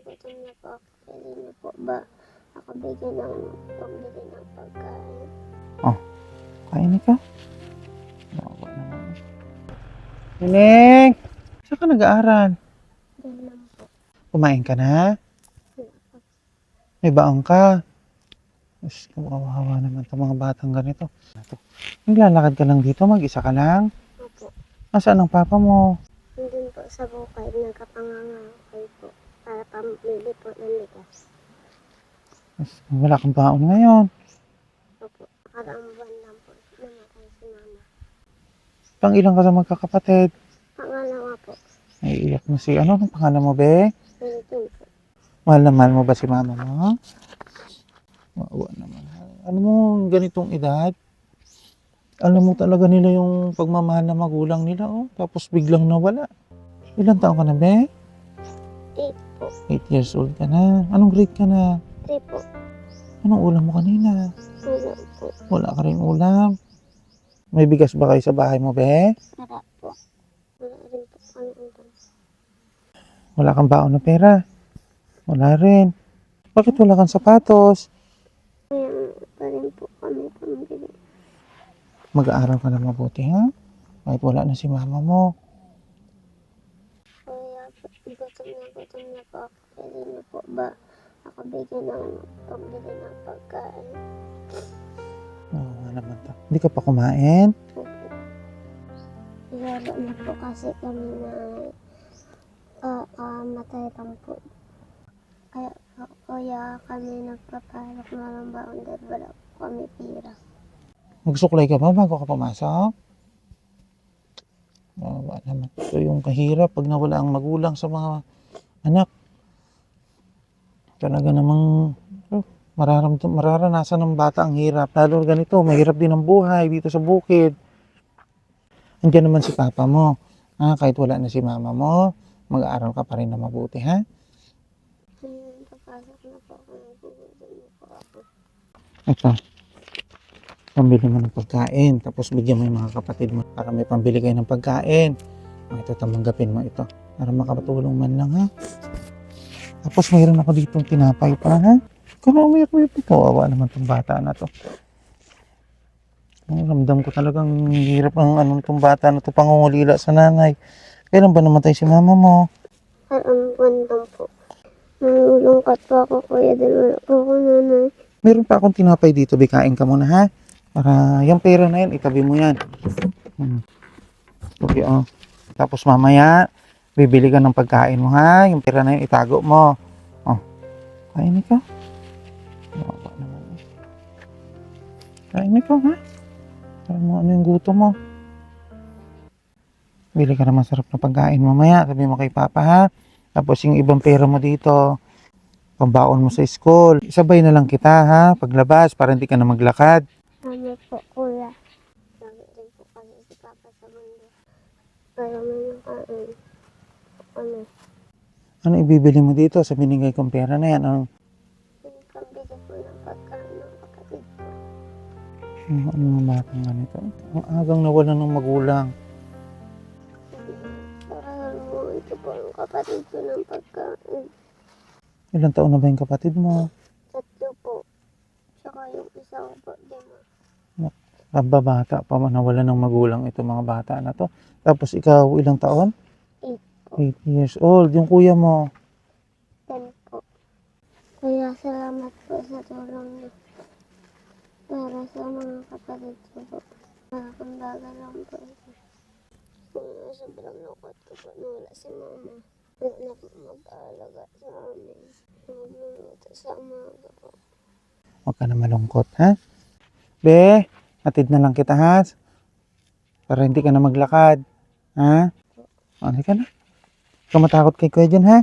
gutom na po ako. Pwede niyo po ba ako bigyan ng pambili ng pagkain? Oh, kain ka. Nawa naman. Nining! Saan ka nag-aaral? Doon lang po. Kumain ka na? May baong ka? Mas kawawa naman itong mga batang ganito. Naglalakad ka lang dito, mag-isa ka lang? Opo. Nasaan ang papa mo? Nandun po sa bukay, nagkapangangakay po. Para pambili po ng ligas. Wala kang baon ngayon. Opo. Karang buwan lang po. Namatay si mama. Pang ilang ka sa magkakapatid? Pangalawa po. Naiiyak na si ano? Ang pangalan mo, be? Pilitin po. Mahal na mahal mo ba si mama mo? Maawa naman. Alam mo, ganitong edad, alam mo talaga nila yung pagmamahal na magulang nila, oh. Tapos biglang nawala. Ilang taon ka na, be? 8 po. 8 years old ka na. Anong grade ka na? 3 po. Anong ulam mo kanina? Wala po. Wala ka rin ulam. May bigas ba kayo sa bahay mo, be? Wala po. Wala rin po kami ulam. Wala kang baon na pera? Wala rin. Bakit wala kang sapatos? Kaya pa rin po kami pambili. Mag-aaral ka na mabuti, ha? Kahit wala na si mama mo. Kaya gutom na po ako. Pwede niyo po ba ako bigyan ng pambili ng pagkain? Oo nga naman to. Hindi ka pa kumain? Opo. Lalo na po kasi kami na matay lang po. Kaya kami nagpapalak na lang baon dahil wala po kami pira. Nagsuklay ka ba bago ka pumasok? Wala naman. Ito yung kahirap pag nawala ang magulang sa mga anak. Talaga namang mararanasan ng bata ang hirap. Lalo ganito, mahirap din ang buhay dito sa bukid. Andiyan naman si papa mo. Ha? Kahit wala na si mama mo, mag-aaral ka pa rin na mabuti, ha? Papasok na po ako. Nagugutom na po ako. Ito. Pambili mo ng pagkain. Tapos bigyan mo yung mga kapatid mo para may pambili kayo ng pagkain. Ito, tamanggapin mo ito. Para makatulong man lang, ha? Tapos mayroon ako dito tinapay pa, ha? Kung umiyak mo ito, kawawa naman itong bata na to. Ramdam ko talagang hirap ang itong bata na to, pangungulila sa nanay. Kailan ba namatay si mama mo? Parang buwan lang po. Nalulungkot po ako, kuya, dahil wala po ako nanay. Meron pa akong tinapay dito, bikain ka muna, ha? Para yung pera na yan, itabi mo yan. Okay, oh. Tapos mamaya, bibili ka ng pagkain mo, ha? Yung pera na yan, itago mo. Oh, kain ka. Kain ka, ha? Ano yung gutom mo? Bili ka na masarap na pagkain mamaya. Sabi mo kay papa, ha? Tapos yung ibang pera mo dito, pambaon mo sa school. Isabay na lang kita, ha? Paglabas, para hindi ka na maglakad. Ano po, kuya? Lagi rin po kasi si papa sa mundo. Para may makain. Ano? Ano ibibili mo dito sa binigay kong pera na yan? Ano? Yung pambili po ng pagkain ng kapatid ko. Ano mga batang ganito? Ang agang nawalan ng magulang. Para mo ito po ang kapatid ko ng pagkain. Ilang taon na ba yung kapatid mo? 3 po. Saka yung isa ko po, 5. Kababata pa man nawalan ng magulang itong mga bata na to. Tapos ikaw, ilang taon? 8 po. 8 years old. Yung kuya mo, 10 po. Kaya salamat po sa tulong niyo. Para sa mga kapatid ko po. Kumbaga lang po ito. Sobrang lungkot ko po na wala si mama. Wala na po mag-aalaga sa amin. Magluluto sa umaga po. huwag ka na malungkot, ha? Be, hatid na lang kita, ha? Para hindi ka na maglakad. Ha? Ano ka na? Huwag ka matakot kay kuya dyan, ha?